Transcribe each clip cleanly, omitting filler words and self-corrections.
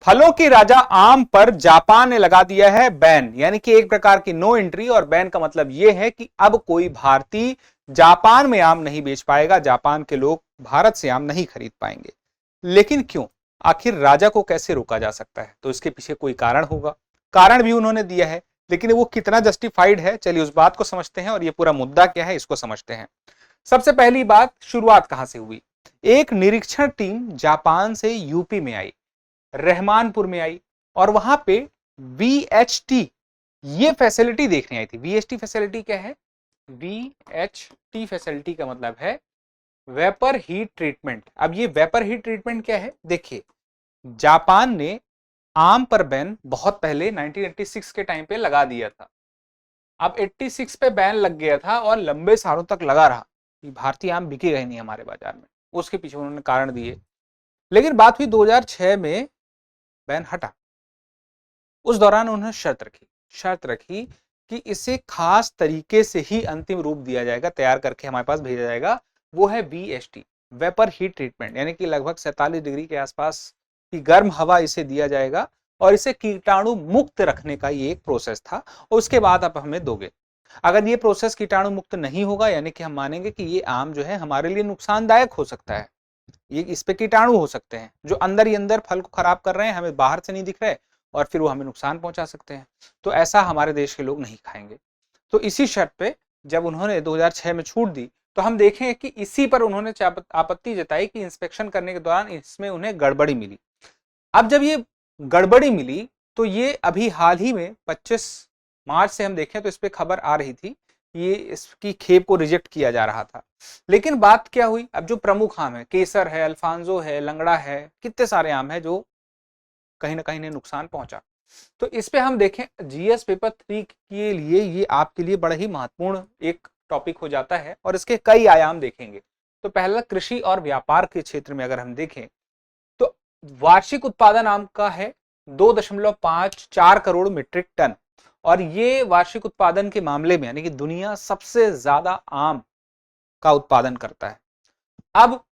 फलों की राजा आम पर जापान ने लगा दिया है बैन, यानी कि एक प्रकार की नो एंट्री। और बैन का मतलब यह है कि अब कोई भारतीय जापान में आम नहीं बेच पाएगा, जापान के लोग भारत से आम नहीं खरीद पाएंगे। लेकिन क्यों, आखिर राजा को कैसे रोका जा सकता है? तो इसके पीछे कोई कारण होगा, कारण भी उन्होंने दिया है, लेकिन वो कितना जस्टिफाइड है, चलिए उस बात को समझते हैं और ये पूरा मुद्दा क्या है इसको समझते हैं। सबसे पहली बात, शुरुआत कहां से हुई? एक निरीक्षण टीम जापान से यूपी में आई, रहमानपुर में आई, और वहां पे वीएचटी ये फैसिलिटी देखने आई थी। वीएचटी फैसिलिटी क्या है? वीएचटी फैसिलिटी का मतलब है वेपर हीट ट्रीटमेंट। अब ये वेपर हीट ट्रीटमेंट क्या है? देखिए, जापान ने आम पर बैन बहुत पहले 1986 के टाइम पे लगा दिया था। अब 86 पे बैन लग गया था और लंबे सालों तक लगा रहा कि भारतीय आम बिकेगा ही नहीं हमारे बाजार में। उसके पीछे उन्होंने कारण दिए, लेकिन बात हुई 2006 में बैन हटा। उस दौरान उन्होंने शर्त रखी कि इसे खास तरीके से ही अंतिम रूप दिया जाएगा, तैयार करके हमारे पास भेजा जाएगा। वो है वीएचटी, वेपर हीट ट्रीटमेंट, यानी कि लगभग 47 डिग्री के आसपास की गर्म हवा इसे दिया जाएगा और इसे कीटाणु मुक्त रखने का ये एक प्रोसेस था। और उसके बाद आप हमें दोगे। अगर ये प्रोसेस कीटाणु मुक्त नहीं होगा, यानी कि हम मानेंगे कि ये आम जो है हमारे लिए नुकसानदायक हो सकता है, ये इस पे कीटाणु हो सकते हैं जो अंदर ही अंदर फल को खराब कर रहे हैं, हमें बाहर से नहीं दिख रहे और फिर वो हमें नुकसान पहुंचा सकते हैं, तो ऐसा हमारे देश के लोग नहीं खाएंगे। तो इसी शर्त पे जब उन्होंने 2006 में छूट दी, तो हम देखें कि इसी पर उन्होंने आपत्ति जताई कि इंस्पेक्शन करने के दौरान इसमें उन्हें गड़बड़ी मिली। अब जब ये गड़बड़ी मिली तो ये अभी हाल ही में 25 मार्च से हम देखें तो इस पे खबर आ रही थी, ये इसकी खेप को रिजेक्ट किया जा रहा था। लेकिन बात क्या हुई, अब जो प्रमुख आम है, केसर है, अल्फांजो है, लंगड़ा है, कितने सारे आम है जो कहीं ना कहीं ने नुकसान पहुंचा। तो इस पे हम देखें जीएस पेपर 3 के लिए ये आपके लिए बड़ा ही महत्वपूर्ण एक टॉपिक हो जाता है और इसके कई आयाम देखेंगे। तो पहला, कृषि और व्यापार के क्षेत्र में अगर हम देखें तो वार्षिक उत्पादन आम का है 2.54 करोड़ मीट्रिक टन, और ये वार्षिक उत्पादन के मामले में यानी कि दुनिया सबसे ज्यादा आम का उत्पादन करता है। अब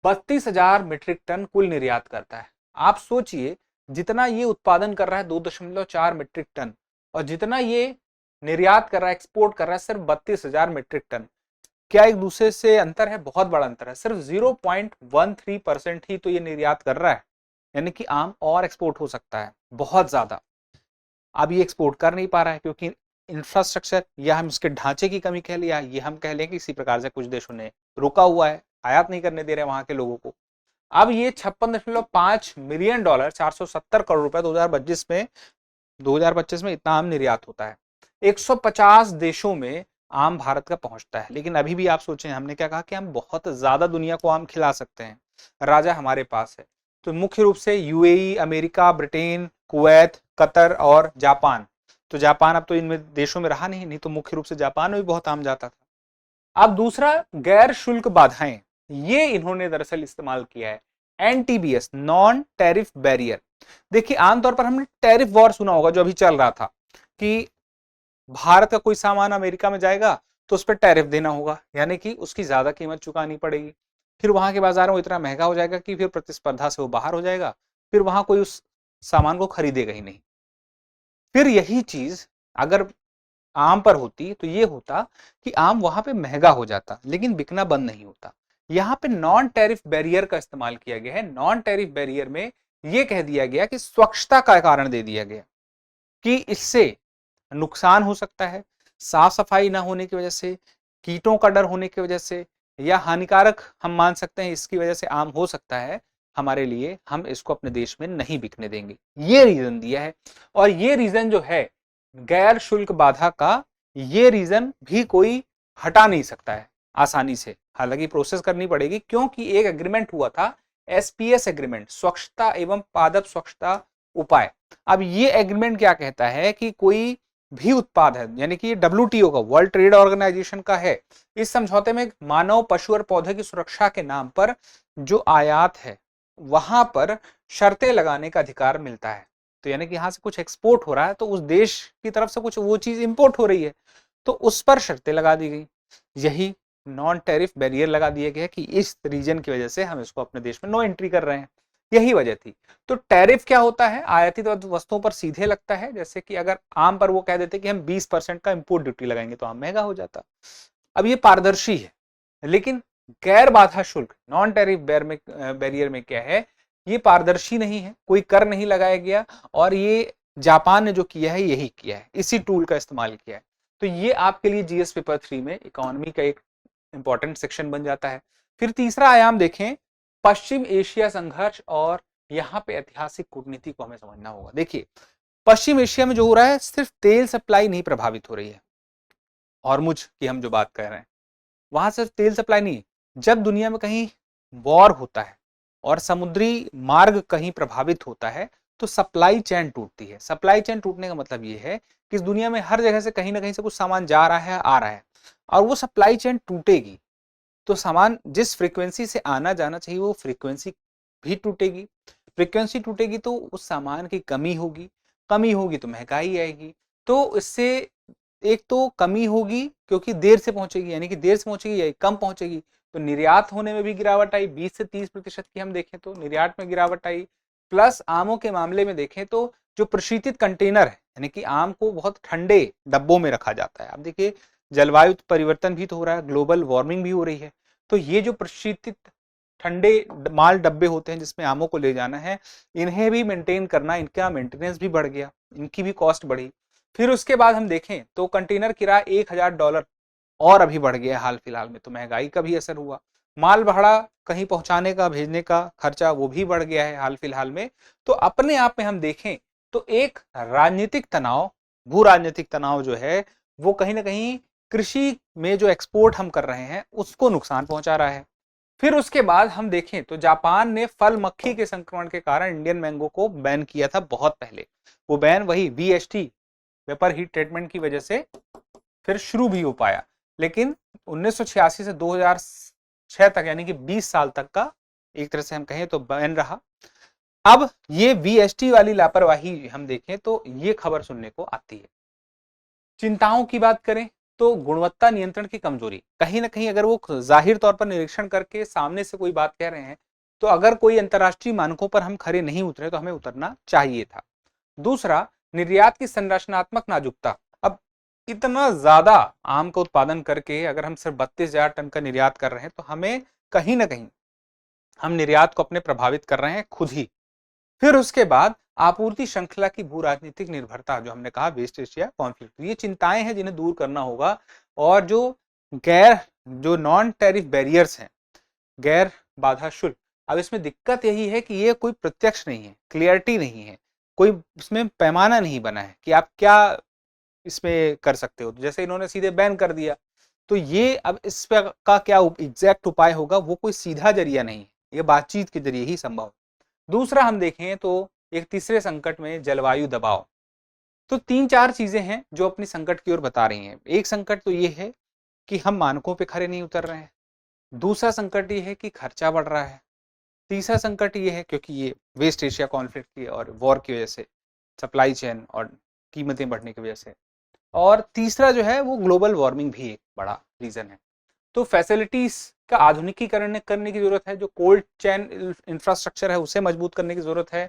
32,000 मीट्रिक टन कुल निर्यात करता है। आप सोचिए, जितना ये उत्पादन कर रहा है 2.4 मीट्रिक टन, और जितना ये निर्यात कर रहा है, एक्सपोर्ट कर रहा है सिर्फ 32,000 मीट्रिक टन। क्या एक दूसरे से अंतर है? बहुत बड़ा अंतर है। सिर्फ 0.13% ही तो ये निर्यात कर रहा है, यानी कि आम और एक्सपोर्ट हो सकता है बहुत ज्यादा। अब ये एक्सपोर्ट कर नहीं पा रहा है क्योंकि इंफ्रास्ट्रक्चर या हम इसके ढांचे की कमी कह लिया, ये हम कह लें कि इसी प्रकार से कुछ देशों ने रोका हुआ है, आयात नहीं करने दे रहे वहां के लोगों को। अब ये 56.5 मिलियन डॉलर, 470 करोड़ रुपए 2025 में इतना आम निर्यात होता है। 150 देशों में आम भारत का पहुंचता है। लेकिन अभी भी आप सोचें, हमने क्या कहा कि हम बहुत ज्यादा दुनिया को आम खिला सकते हैं, राजा हमारे पास है। तो मुख्य रूप से UAE, America, Britain, Kuwait, Qatar और जापान। तो जापान अब तो इनमें देशों में रहा नहीं तो मुख्य रूप से जापान में भी बहुत आम जाता था। अब दूसरा, गैर शुल्क बाधाएं, ये इन्होंने दरअसल इस्तेमाल किया है। एनटीबीएस, नॉन टैरिफ बैरियर। देखिए, आमतौर पर हमने टैरिफ वॉर सुना होगा जो अभी चल रहा था कि भारत का कोई सामान अमेरिका में जाएगा तो उस पर टैरिफ देना होगा, यानी कि उसकी ज्यादा कीमत चुकानी पड़ेगी। फिर वहां के बाजार में इतना महंगा हो जाएगा कि फिर प्रतिस्पर्धा से वो बाहर हो जाएगा, फिर वहां कोई उस सामान को खरीदेगा ही नहीं। फिर यही चीज अगर आम पर होती तो ये होता कि आम वहां पे महंगा हो जाता लेकिन बिकना बंद नहीं होता। यहां पे नॉन टैरिफ बैरियर का इस्तेमाल किया गया है। नॉन टैरिफ बैरियर में यह कह दिया गया कि स्वच्छता का कारण दे दिया गया कि इससे नुकसान हो सकता है, साफ सफाई ना होने की वजह से, कीटों का डर होने की वजह से, या हानिकारक हम मान सकते हैं इसकी वजह से आम हो सकता है हमारे लिए, हम इसको अपने देश में नहीं बिकने देंगे। ये रीजन दिया है। और ये रीजन जो है गैर शुल्क बाधा का, ये रीजन भी कोई हटा नहीं सकता है आसानी से, हालांकि प्रोसेस करनी पड़ेगी क्योंकि एक एग्रीमेंट हुआ था, एसपीएस एग्रीमेंट, स्वच्छता एवं पादप स्वच्छता उपाय। अब ये एग्रीमेंट क्या कहता है कि कोई भी उत्पाद है, यानी कि डब्ल्यूटीओ का, वर्ल्ड ट्रेड ऑर्गेनाइजेशन का है, इस समझौते में मानव, पशु और पौधे की सुरक्षा के नाम पर जो आयात है वहां पर शर्तें लगाने का अधिकार मिलता है। तो यानी कि यहां से कुछ एक्सपोर्ट हो रहा है तो उस देश की तरफ से कुछ वो चीज इंपोर्ट हो रही है तो उस पर शर्तें लगा दी गई। यही नॉन टैरिफ बैरियर लगा दिया गया कि इस रीजन की वजह से हम इसको अपने देश में नो एंट्री कर रहे हैं। यही वजह थी। तो टैरिफ क्या होता है, आयातित वस्तुओं पर सीधे लगता है। जैसे कि अगर आम पर वो कह देते कि हम 20% का इंपोर्ट ड्यूटी लगाएंगे तो आम महंगा हो जाता। अब ये पारदर्शी है, लेकिन गैर बाधा शुल्क नॉन टैरिफ बैरियर में क्या है, ये पारदर्शी नहीं है, कोई कर नहीं लगाया गया, और ये जापान ने जो किया है यही किया है, इसी टूल का इस्तेमाल किया है। तो ये आपके लिए जीएस पेपर 3 में इकोनॉमी का एक इंपॉर्टेंट सेक्शन बन जाता है। फिर तीसरा आयाम देखें, पश्चिम एशिया संघर्ष, और यहाँ पे ऐतिहासिक कूटनीति को हमें समझना होगा। देखिए, पश्चिम एशिया में जो हो रहा है, सिर्फ तेल सप्लाई नहीं प्रभावित हो रही है, हॉर्मुज की हम जो बात कर रहे हैं, वहां सिर्फ तेल सप्लाई नहीं, जब दुनिया में कहीं वॉर होता है और समुद्री मार्ग कहीं प्रभावित होता है तो सप्लाई चेन टूटती है। सप्लाई चेन टूटने का मतलब ये है कि इस दुनिया में हर जगह से कहीं ना कहीं से कुछ सामान जा रहा है, आ रहा है, और वो सप्लाई चेन टूटेगी तो सामान जिस फ्रीक्वेंसी से आना जाना चाहिए वो फ्रीक्वेंसी भी टूटेगी। फ्रीक्वेंसी टूटेगी तो उस सामान की कमी होगी, कमी होगी तो महंगाई आएगी। तो इससे एक तो कमी होगी क्योंकि देर से पहुंचेगी, यानी कि देर से पहुंचेगी या कम पहुंचेगी, तो निर्यात होने में भी गिरावट आई, 20 से 30% की हम देखें तो निर्यात में गिरावट आई। प्लस आमों के मामले में देखें तो जो प्रशीतित कंटेनर है, यानी कि आम को बहुत ठंडे डब्बों में रखा जाता है। अब देखिए, जलवायु परिवर्तन भी तो हो रहा है, ग्लोबल वार्मिंग भी हो रही है, तो ये जो प्रशीतित ठंडे माल डब्बे होते हैं जिसमें आमों को ले जाना है, इन्हें भी मेंटेन करना, इनका मेंटेनेंस भी बढ़ गया, इनकी भी कॉस्ट बढ़ी। फिर उसके बाद हम देखें तो कंटेनर किराया $1000 और अभी बढ़ गया हाल फिलहाल में, तो महंगाई का भी असर हुआ। माल भाड़ा कहीं पहुंचाने का, भेजने का खर्चा वो भी बढ़ गया है हाल फिलहाल में। तो अपने आप में हम देखें तो एक राजनीतिक तनाव, भू राजनीतिक तनाव जो है वो कहीं ना कहीं कृषि में जो एक्सपोर्ट हम कर रहे हैं उसको नुकसान पहुंचा रहा है। फिर उसके बाद हम देखें तो जापान ने फल मक्खी के संक्रमण के कारण इंडियन मैंगो को बैन किया था बहुत पहले। वो बैन वही वीएसटी, वेपर हीट ट्रीटमेंट की वजह से फिर शुरू भी हो पाया, लेकिन 1986 से 2006 तक, यानी कि 20 साल तक का एक तरह से हम कहें तो बैन रहा। अब ये वीएसटी वाली लापरवाही हम देखें तो ये खबर सुनने को आती है। चिंताओं की बात करें तो गुणवत्ता नियंत्रण की कमजोरी, कहीं ना कहीं अगर वो जाहिर तौर पर निरीक्षण करके सामने से कोई बात कह रहे हैं तो अगर कोई अंतर्राष्ट्रीय मानकों पर हम खरे नहीं उतरे तो हमें उतरना चाहिए था। दूसरा, निर्यात की संरचनात्मक नाजुकता। अब इतना ज्यादा आम का उत्पादन करके अगर हम सिर्फ 32,000 टन का निर्यात कर रहे हैं तो हमें कहीं ना कहीं हम निर्यात को अपने प्रभावित कर रहे हैं खुद ही। फिर उसके बाद आपूर्ति श्रृंखला की भू राजनीतिक निर्भरता, जो हमने कहा वेस्ट एशिया कॉन्फ्लिक्ट, ये चिंताएं हैं जिन्हें दूर करना होगा। और जो नॉन टैरिफ बैरियर्स हैं, गैर बाधा शुल्क, अब इसमें दिक्कत यही है कि ये कोई प्रत्यक्ष नहीं है, क्लियरिटी नहीं है, कोई उसमें पैमाना नहीं बना है कि आप क्या इसमें कर सकते हो। तो जैसे इन्होंने सीधे बैन कर दिया, तो ये अब इस पे का क्या एग्जैक्ट उपाय होगा, वो कोई सीधा जरिया नहीं है, ये बातचीत के जरिए ही संभव है। दूसरा हम देखें तो एक तीसरे संकट में जलवायु दबाव। तो 3-4 चीजें हैं जो अपनी संकट की ओर बता रही हैं। एक संकट तो ये है कि हम मानकों पे खरे नहीं उतर रहे हैं। दूसरा संकट ये है कि खर्चा बढ़ रहा है। तीसरा संकट ये है क्योंकि ये वेस्ट एशिया कॉन्फ्लिक्ट की और वॉर की वजह से, सप्लाई चेन और कीमतें बढ़ने की वजह से। और तीसरा जो है वो ग्लोबल वार्मिंग भी एक बड़ा रीजन है। तो फैसिलिटीज का आधुनिकीकरण करने की जरूरत है, जो कोल्ड चेन इंफ्रास्ट्रक्चर है उसे मजबूत करने की जरूरत है।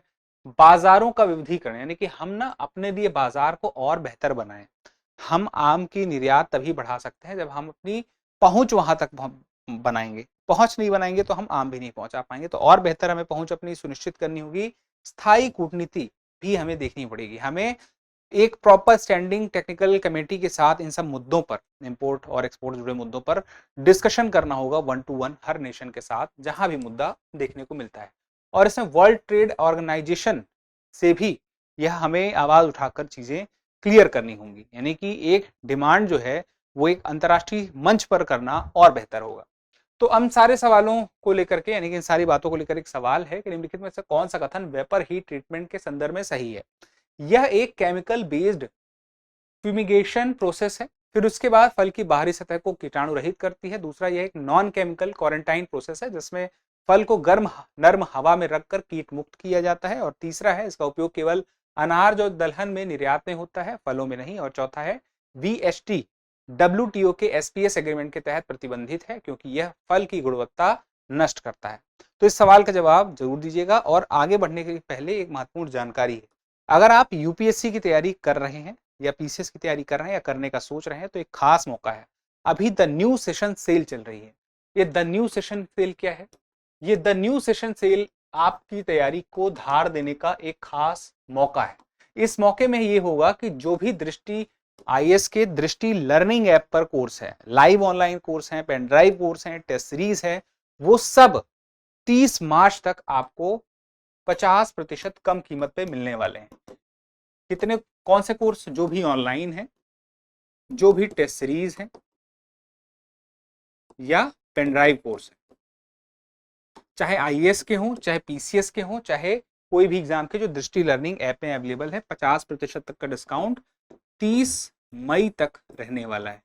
बाजारों का विविधीकरण, यानी कि हम ना अपने लिए बाजार को और बेहतर बनाएं। हम आम की निर्यात तभी बढ़ा सकते हैं जब हम अपनी पहुंच वहां तक बनाएंगे। पहुंच नहीं बनाएंगे तो हम आम भी नहीं पहुंचा पाएंगे। तो और बेहतर हमें पहुंच अपनी सुनिश्चित करनी होगी। स्थायी कूटनीति भी हमें देखनी पड़ेगी। हमें एक प्रॉपर स्टैंडिंग टेक्निकल कमेटी के साथ इन सब मुद्दों पर, इंपोर्ट और एक्सपोर्ट जुड़े मुद्दों पर डिस्कशन करना होगा 1 to 1 हर नेशन के साथ जहां भी मुद्दा देखने को मिलता है। और इसमें वर्ल्ड ट्रेड ऑर्गेनाइजेशन से भी यह हमें आवाज उठाकर चीजें क्लियर करनी होंगी, यानी कि एक डिमांड जो है वो एक अंतर्राष्ट्रीय मंच पर करना और बेहतर होगा। तो हम सारे सवालों को लेकर के, यानी कि इन सारी बातों को लेकर एक सवाल है कि निम्नलिखित में से कौन सा कथन वेपर हीट ट्रीटमेंट के संदर्भ में सही है। यह एक केमिकल बेस्ड फ्यूमिगेशन प्रोसेस है। फिर उसके बाद फल की बाहरी सतह को कीटाणु रहित करती है। दूसरा, यह एक नॉन केमिकल क्वारंटाइन प्रोसेस है जिसमें फल को गर्म नर्म हवा में रखकर कीट मुक्त किया जाता है। और तीसरा है, इसका उपयोग केवल अनार जो दलहन में निर्यात में होता है, फलों में नहीं। और चौथा है, वीएसटी WTO के SPS एग्रीमेंट के तहत प्रतिबंधित है क्योंकि यह फल की गुणवत्ता नष्ट करता है? तो इस सवाल का जवाब जरूर दीजिएगा। और आगे बढ़ने के पहले एक महत्वपूर्ण जानकारी है, अगर आप यूपीएससी की तैयारी कर रहे हैं या पीसीएस की तैयारी कर रहे हैं या करने का सोच रहे हैं तो एक खास मौका है। अभी द न्यू सेशन सेल चल रही है। ये द न्यू सेशन सेल क्या है? ये द न्यू सेशन सेल आपकी तैयारी को धार देने का एक खास मौका है। इस मौके में ये होगा कि जो भी दृष्टि आईएएस के दृष्टि लर्निंग ऐप पर कोर्स है, लाइव ऑनलाइन कोर्स है, पेन ड्राइव कोर्स है, टेस्ट सीरीज है, वो सब 30 मार्च तक आपको 50% कम कीमत पे मिलने वाले हैं। कितने, कौन से कोर्स? जो भी ऑनलाइन है, जो भी टेस्ट सीरीज है या पेन ड्राइव कोर्स है, चाहे आईएएस के हों, चाहे पीसीएस के हों, चाहे कोई भी एग्जाम के, जो दृष्टि लर्निंग ऐप में अवेलेबल है। 50% तक का डिस्काउंट 30 मई तक रहने वाला है।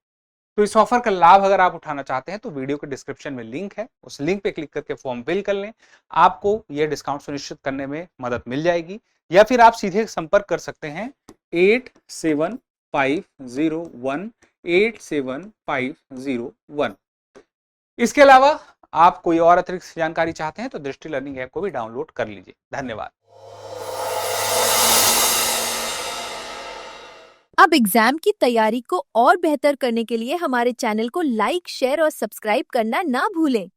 तो इस ऑफर का लाभ अगर आप उठाना चाहते हैं तो वीडियो के डिस्क्रिप्शन में लिंक है, उस लिंक पे क्लिक करके फॉर्म फिल कर लें, आपको यह डिस्काउंट सुनिश्चित करने में मदद मिल जाएगी। या फिर आप सीधे संपर्क कर सकते हैं 8750187501। इसके अलावा आप कोई और अतिरिक्त जानकारी चाहते हैं तो दृष्टि लर्निंग ऐप को भी डाउनलोड कर लीजिए। धन्यवाद। अब एग्जाम की तैयारी को और बेहतर करने के लिए हमारे चैनल को लाइक, शेयर और सब्सक्राइब करना ना भूलें।